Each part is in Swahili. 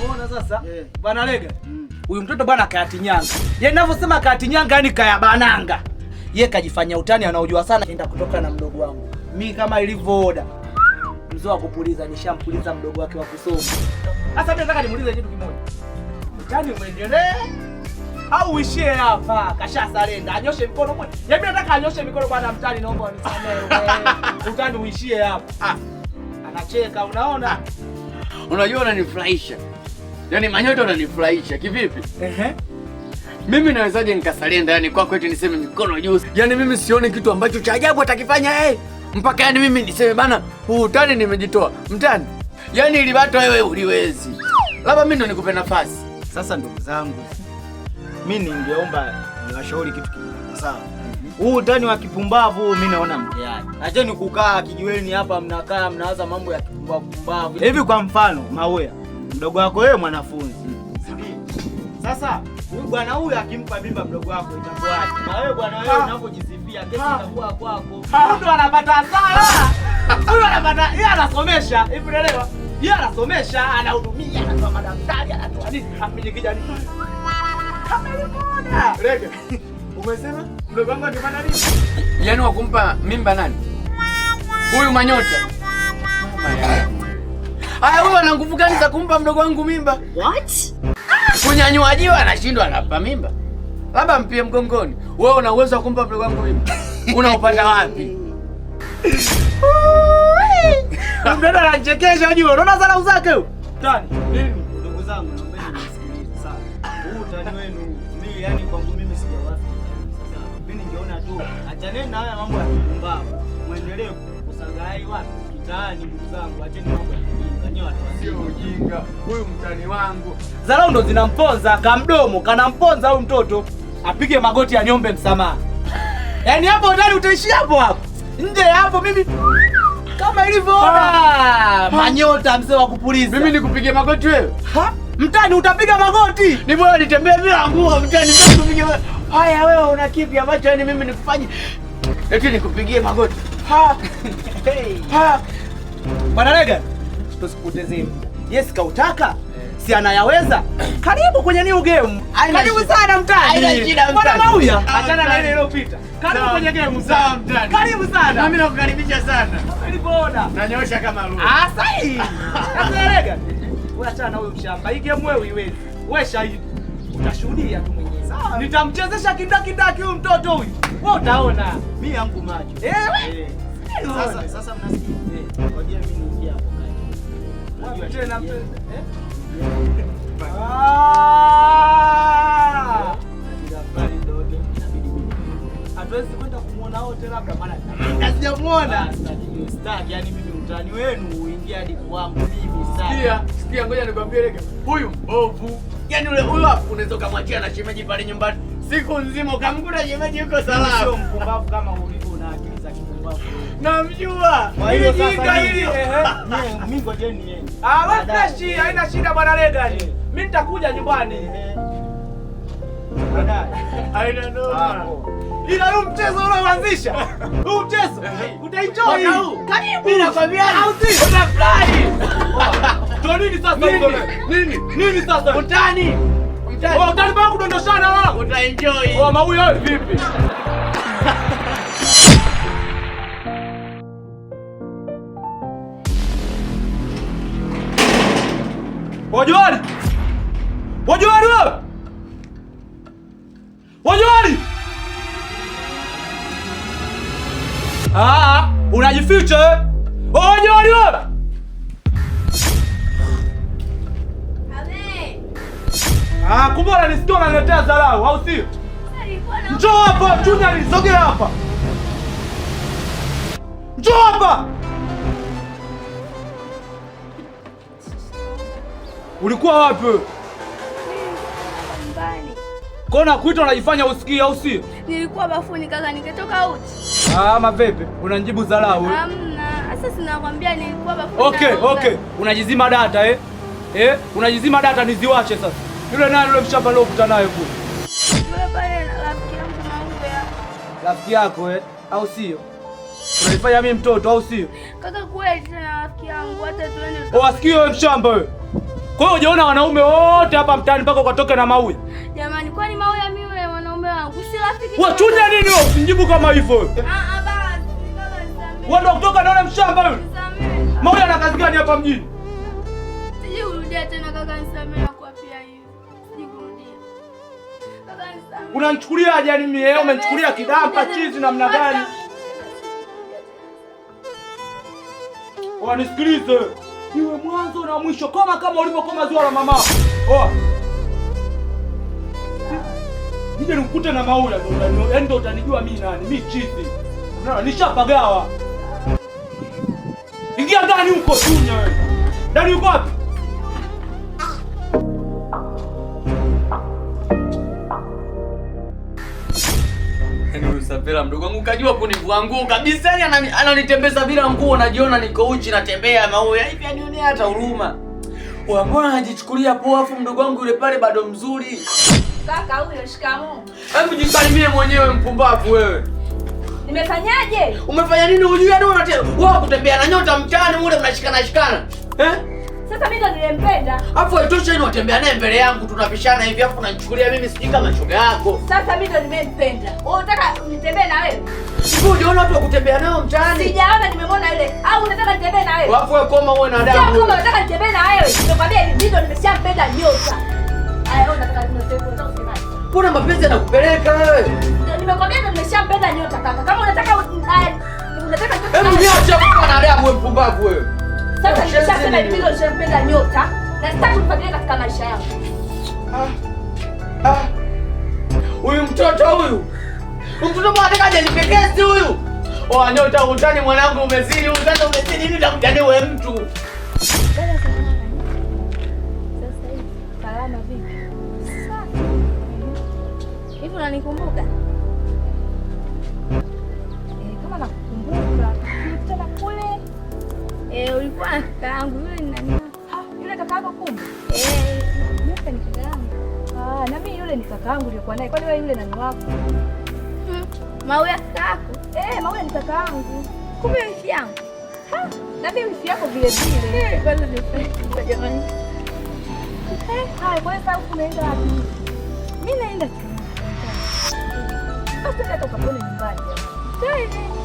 Unaona sasa? Bwana Lega. Huyu mtoto bwana kayatinyanga. Yeye ninavyosema kayatinyanga yani kaya bananga. Yeye kajifanya utani anaojua sana enda kutoka na mdogo wangu. Mimi kama ilivyo mzee wa kupuliza nishampuliza mdogo wake wa kusoma. Sasa mimi nataka nimuulize kitu kimoja. Utani umeendelee au uishie hapa? Kasha sarenda. Anyoshe mikono mmoja. Mimi nataka anyoshe mikono bwana mtani, naomba unisamehe. Utani uishie hapa. Anacheka unaona? Unajua unanifurahisha. Yaani Manyota unanifurahisha. Kivipi? Mimi nawezaje nikasalenda yani kwako eti niseme mikono juu? Yaani mimi sioni kitu ambacho cha ajabu atakifanya yeye. Mpaka yani mimi niseme bana huu utani nimejitoa. Mtani. Yaani ili bato wewe uliwezi. Labda mimi ndo nikupe nafasi. Sasa ndugu zangu, mimi ningeomba niwashauri kitu kimoja. Sawa. Huu utani wa kipumbavu mimi naona mteani. Acheni kukaa kijiweni hapa mnakaa mnaanza mambo ya kipumbavu. Hivi kwa mfano, Mauya, mdogo wako wewe mwanafunzi. Sasa huyu bwana huyu akimpa mimba mdogo wako itakuwaje? Na wewe bwana wewe unapojisifia kesi itakuwa kwako. Mtu anapata hasara. Huyu anapata, yeye anasomesha, hivi unaelewa? Yeye anasomesha, anahudumia, anatoa madaftari, anatoa nini? Apige kijani. Kama ilivyoona. Lega. Umesema mdogo wangu angefanya nini? Yaani wakumpa mimba nani? Huyu Manyota. Haya huyu ana nguvu gani za kumpa mdogo wangu mimba? What? Kunyanyuajiwa anashindwa anapa mimba. Labda mpie mgongoni. Wewe una uwezo wa kumpa mdogo wangu mimba? Unaupata wapi? Mdada anachekesha unajua. Unaona sana uzake huyo? Tani, mimi ndugu zangu naomba nisikilize sana. Huu utani wenu mimi yani kwangu mimi sijawafi. Sasa mimi ningeona tu achaneni na haya mambo ya kipumbavu. Muendelee kusangai wapi? Kitaani ndugu zangu, acheni mambo ya kijinga. Nyoa watu Sio ujinga. Huyu mtani wangu. Zarau ndo zinamponza, kamdomo kanamponza huyu mtoto. Apige magoti aniombe msamaha. Yaani hapo utani utaishi hapo hapo. Nje hapo mimi kama ilivyoona. Manyota mzee wa kupuliza. Mimi nikupigie magoti wewe? Mtani utapiga magoti. Ni bora nitembee bila nguo mtani sasa kupige. Haya wewe una kipi ambacho yani mimi nikufanye? Eti nikupigie magoti. Bwana Lega, tusikupotezee muda. Yes kautaka? Si anayaweza? Karibu kwenye new game. Karibu sana mtani. Haina shida mtani. Bwana Mauya, achana na ile iliyopita. Karibu kwenye game. Sawa mtani. Karibu sana. Mimi nakukaribisha sana. Nilipoona. Nanyosha kama lulu. Sahi. Sasa Lega, wewe achana na huyo mshamba. Hii game wewe iwezi. Wewe shahidi. Utashuhudia tu mwenyewe. Nitamchezesha kindaki huyu mtoto huyu. Wewe utaona. mimi yangu macho. Sasa mnasikia? Ngoja mimi niingie hapo kati. Unajua tena hatuwezi kwenda kumuona wote labda maana sijamuona. Sitaki yani mimi utani wenu uingie hadi kwangu mimi sana. Sikia ngoja nikwambie Lega. Huyu mbovu. Yaani ule huyu hapo unaweza kumwachia na shemeji pale nyumbani. Siku nzima ukamkuta shemeji yuko salama. Sio mpumbavu kama ulivyo una akili za kipumbavu. Namjua. Kwa hiyo sasa hili mimi ngojeni yeye. wewe fresh haina shida bwana Lega. Mimi nitakuja nyumbani. Haina noma. Ila huu mchezo unaoanzisha. Huu mchezo utaenjoy. Karibu. Mimi nakwambia au si? Utafurahi. Ndio nini sasa Nini? Nini sasa? Utani. Mtani. Utani bado kudondoshana wao. Utaenjoy. Mauya wewe vipi? Wajwali! Wajwali wewe! Wajwali! Unajificha wewe? Wajwali wewe! Abe. Kumbe unanisikia unaniletea dharau, au sio? Njoo hapa, Junior, nisogea hapa. Njoo hapa. Ulikuwa wapi wewe? Nyumbani. Kona kuita unajifanya usikie au sio? Nilikuwa bafuni kaka, nikatoka uchi. Mapepe, unanijibu dharau. Hamna. Sasa sinakwambia nilikuwa bafuni. Okay. Unajizima data unajizima data niziwache sasa. Yule nani yule mshamba leo ukutana naye kule? Yule pale rafiki yangu Mauya. Rafiki yako au sio? Unanifanya mimi mtoto au sio? Kaka kweli tena rafiki yangu hata tuende. Wasikio wewe mshamba wewe. Kwa hiyo hujaona wanaume wote hapa mtaani mpaka ukatoke na Mauya? Jamani, kwani Mauya mimi yule wanaume wangu si rafiki? Wachunya nini wewe? Usijibu kama hivyo. Basi kaka nisamehe. Wewe ndio kutoka na yule mshamba yule. Nisamehe. Mauya ana kazi gani hapa mjini? Sije kurudia tena kaka nisamehe kwa pia hivi. Sije kurudia. Kaka nisamehe. Unanichukuliaje yani mimi leo umenichukulia kidampa chizi namna gani? Wanisikilize. Iwe mwanzo na mwisho kama ulivyokoma ziwa la mama. Oa. Nije nikukute na Mauya ndio utanijua mimi nani? Mimi chizi. Unaona nishapagawa. Ingia ndani huko chunya wewe. Ndani uko wapi? Usafiri mdogo wangu kajua kunivua nguo kabisa, yani ananitembeza bila nguo, najiona niko uchi natembea Mauya hivi, anionea hata huruma. Wewe mbona anajichukulia poa, afu mdogo wangu yule pale bado mzuri. Kaka huyo, shikamoo. Hebu jisalimie mwenyewe mpumbavu wewe. Nimefanyaje? Umefanya nini hujui hadi wewe kutembea na nyota mtaani mule mnashikana? Sasa mimi ndo nilempenda. Afu itosha ni unatembea naye mbele yangu tunapishana hivi afu unanichukulia mimi sijui kama shoga yako. Sasa mimi ndo nimempenda. Wewe unataka nitembee na wewe? Sio unaona watu kutembea nao mtaani? Sijaona, nimemwona yule. Au unataka nitembee na wewe? Afu wewe koma uwe na adabu. Sio kama unataka nitembee na wewe. Nimekwambia mimi ndo nimeshampenda nyota. Aya, unataka kusemaje? Kuna mapenzi yanakupeleka wewe. Nimekwambia ndo nimeshampenda nyota kaka. Kama unataka hebu niache bwana na adabu wewe mpumbavu wewe. Sasa nimeshasema mimi ndo nimempenda nyota na sitaki kufuatilia katika maisha yangu. Huyu mtoto huyu. Mtoto mwana kaje nipekezi huyu. Oh nyota utani mwanangu umezidi, sasa umezidi nini utakutania wewe mtu. Sasa hivi salama vipi? Hivi unanikumbuka? Kama nakukumbuka, tulikutana kule. Ulikuwa na kaka yangu yule ni nani? Yule kaka yako kumbe? Nyota ni kaka yangu. Na mimi yule ni kaka yangu nilikuwa naye. Kwani wewe yule nani wako? Mauya kaka yako? Mauya ni kaka yangu. Kumbe wifi yangu. Na mimi wifi yako vile vile. Kwanza nifanye jamani. Hai, kwa sababu unaenda wapi? Mimi naenda tu. Basi nenda tukapone nyumbani jamani.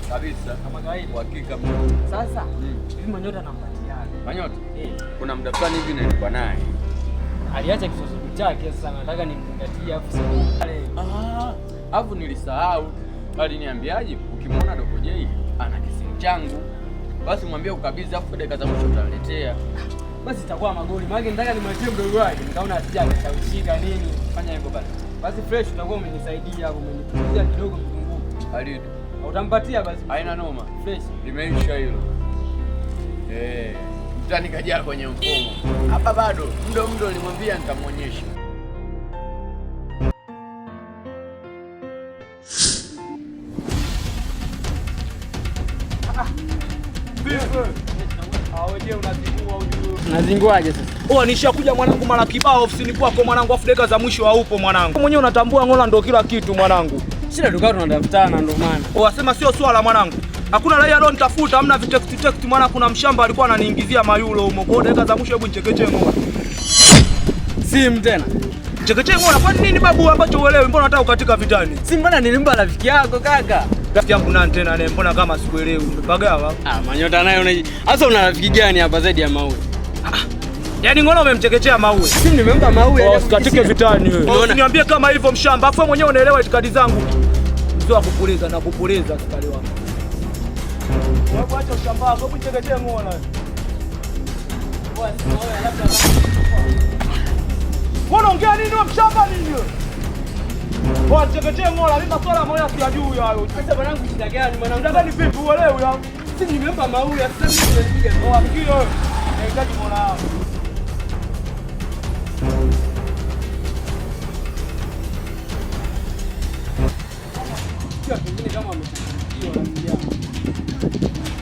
Kabisa. Kama kawaida. Hakika. Sasa hivi Manyota anampatiana. Manyota? Kuna muda fulani hivi nilikuwa naye. Aliacha kisosoku chake, sasa nataka nimzingatie afu sasa. Afu nilisahau. Aliniambiaje ukimwona Dogo J ana kisimu changu. Basi mwambie ukabidhi afu dakika za mwisho utaletea. Basi itakuwa magoli. Maana nataka nimwachie mdogo wake. Nikaona asija akashawishika nini. Fanya hivyo basi. Basi fresh utakuwa umenisaidia hapo, umenipunguzia kidogo mzunguko. Alido. Utampatia basi. Haina noma. Fresh. Limeisha hilo. Mtani kaja kwenye mfumo. Hapa bado mdo nilimwambia nitamuonyesha. Nazinguaje sasa? Nishakuja mwanangu mara kibao ofisini kwako mwanangu, afu dakika za mwisho haupo mwanangu. Mwenyewe unatambua Ngola ndo kila kitu mwanangu. Sina tukao tunatafutana ndo maana. Wasema sio swala mwanangu. Hakuna raia leo nitafuta, hamna vitext maana kuna mshamba alikuwa ananiingizia mayulo huko. Kwa dakika za mwisho hebu nichekeche Ngola. Simu tena. Chekeche Ngola, kwa nini babu ambacho uelewi? Mbona unataka ukatika vitani? Si mbona nilimba rafiki yako kaka? Rafiki yangu nani tena naye? Mbona kama sikuelewi? Umepagawa? Manyota naye unaji. Sasa una rafiki gani hapa zaidi ya Mauya? Yaani Ngola umemchekechea Mauya. Simu nimempa Mauya. Usikatike vitani wewe. Usiniambie kama hivyo mshamba. Afu mwenyewe unaelewa itikadi zangu. Mzee wa kupuliza na kupuliza askari wangu. Wewe acha ushamba wako, hebu chekechea Ngola. Mbona ongea nini wewe mshamba nini wewe? Kwa chekechea ngola mimi masuala moja siyajui hayo. Sasa mwanangu shida gani mwanangu? Shida gani vipi uelewi hapo? Sisi nimempa maua sasa mimi nimepiga. Kwa kile nahitaji ngola hapo. Sio pengine kama amekufikia rafiki yangu.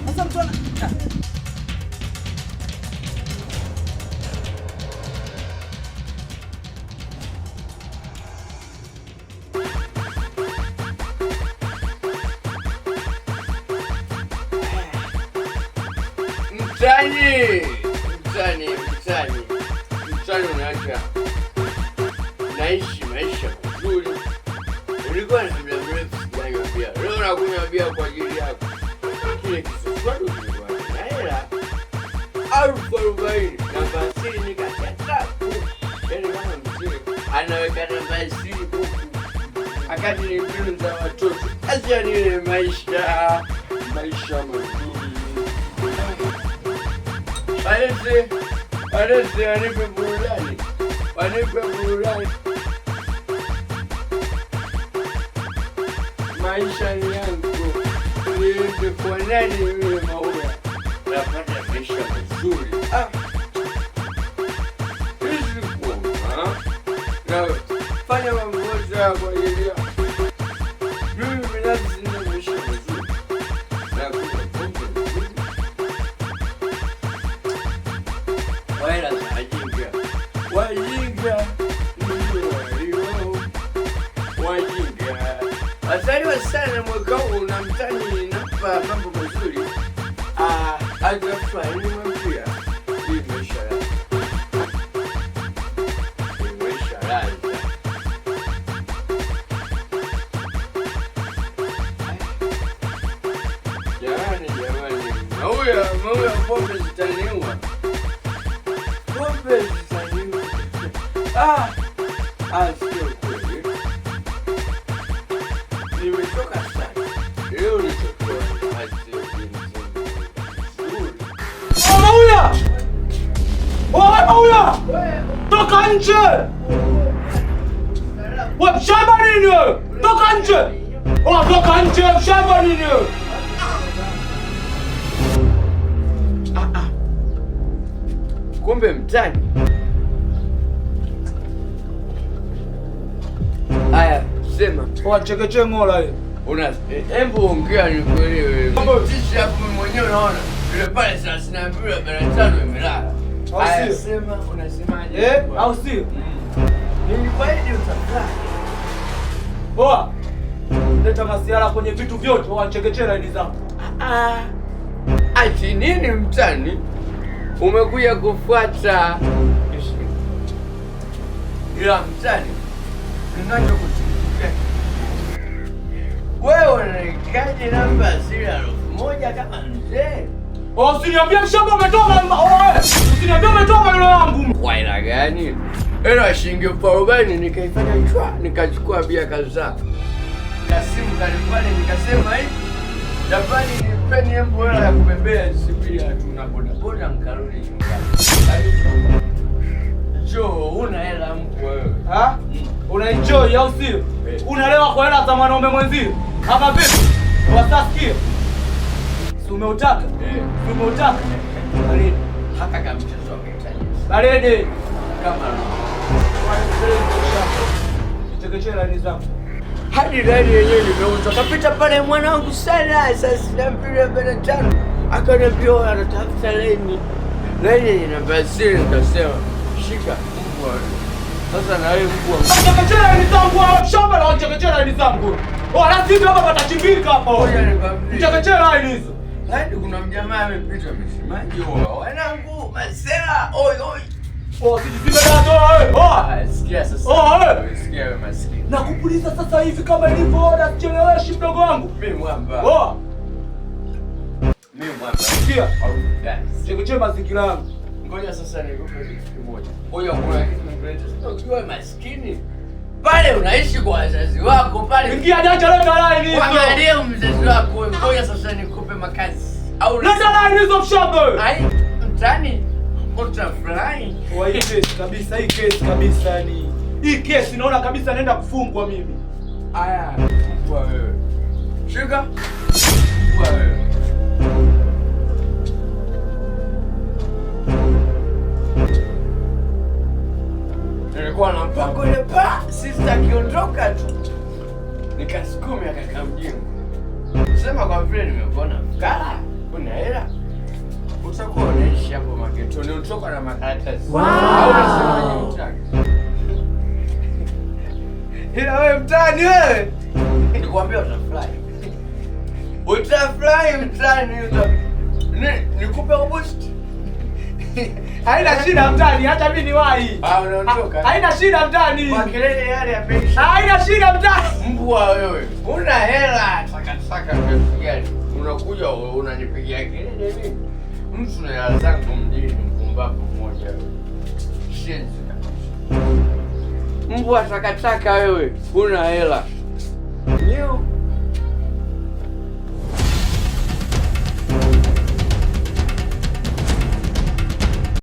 Sasa mtu ana Mtani unaacha naishi maisha mazuri. Ulikuwa na muda mrefu sijanywa bia. Leo nakunywa bia kwa ajili yako. Kile kiswadu kilikuwa na hela 40,000 namba 20 nikachata. Yaani kama mzee anaweka namba 20 huku. Akati ni mbinu za watoto. Acha nile maisha mazuri. Alete anipe burudani. Maisha ni yangu. Niende kwa nani yule maua? Napata maisha mazuri. Hizi kuona. Na fanya mambo yote kwa ajili yako. Mimi binafsi nina maisha mazuri. Na kuna pombe. Wala wajinga ndio wajinga. Asaliwa sana mwaka huu na mtani napa mambo mazuri. Agafani mwambia imesha raza. Jamani. Mauya pombe zitaniua. Sio kweli. Nimetoka sana. Leo nitoka hadi Mauya! Toka nje! Wewe mshamba nini wewe? Toka nje! Toka nje mshamba nini wewe? Kumbe mtani. Aya, sema. Kwa chekechea ngola hiyo. Hebu ongea nikuelewe. Sisi hapo mwenyewe unaona. Yule pale 32:45 imelala. Aya, sema unasemaje? Au sio? Nilifaidi utakaa. Poa. Leta masiara kwenye vitu vyote, chekechea hizi zangu. Ati nini mtani? Umekuja kufuata ila mtani, ninachokusikia wewe unaikaje namba 1,000 kama mzee? Usiniambie mshamba umetoa namba. Usiniambie umetoa maneno yangu. Kwa ila gani? Ela shilingi 40 nikaifanya chwa, nikachukua bia kadhaa. Kasimu kanipale nikasema hivi. Japani nipeni embo hela ya kubebea sibia tuna boda mkarudi nyumbani. Njoo una hela mpo wewe. Una enjoy au sio? Unalewa kwa hela za mwanaume mwenzio. Hapa vipi? Wasasikia. Si umeutaka? Si umeutaka? Baridi. Hata kama mchezo umehitaji. Baridi. Kama chekechea ni zangu. Hadi gari yenyewe limeuzwa. Kapita pale mwanangu sana sasa $2.5. Akaniambia anatafuta leni. Leni namba 0 nikasema shika mbwa. Sasa na wewe mbwa. Chekechea ni zangu, shamba la chekechea ni zangu. Wala sisi hapa patachimbika hapa. Chekechea hizo. Hadi kuna mjamaa amepita msemaji wanangu masela oi. Sikia sasa. Sikia wewe maskini. Nakupuliza sasa hivi kama ilivyo oda, sicheleweshi mdogo wangu. Mimi mwamba. Mimi mwamba. Sikia. Chekechea mazingira yangu. Ngoja sasa nikupe kitu kimoja. Ngoja kuna kitu nikulete. Ukiwa maskini pale unaishi kwa wazazi wako pale. Ingia jaja leta line hizo. Angalie mzazi wako. Ngoja sasa nikupe makazi. Au leta line hizo mshamba. Ai, mtani. Utafurahi. Hii kesi kabisa, hii kesi kabisa ni. Hii kesi naona kabisa naenda kufungwa mimi. Aya, mbwa wewe. Shika. Mbwa wewe. Nilikuwa na mpango ile sister akiondoka tu. Nikasukumia kaka mjinga. Sema kwa vile nimekuona mkala, una hela. Utakuwa unaishi hapo maketoni, utoka na makaratasi. Au unasemaje mtani? Ila wewe mtani wewe. Nikwambia utafly. Utafly mtani. Nikupe boost. Haina shida mtani, hata mimi niwahi. Unaondoka. Haina shida mtani. Kwa kelele yale ya pension. Haina shida mtani. Mbwa wewe. Una hela takataka kiasi gani? Unakuja unanipigia kelele nini? Mtu na hela zangu mjini mpumbavu mmoja wewe. Shenzi kabisa. Mbwa takataka wewe. Una hela. Nyo.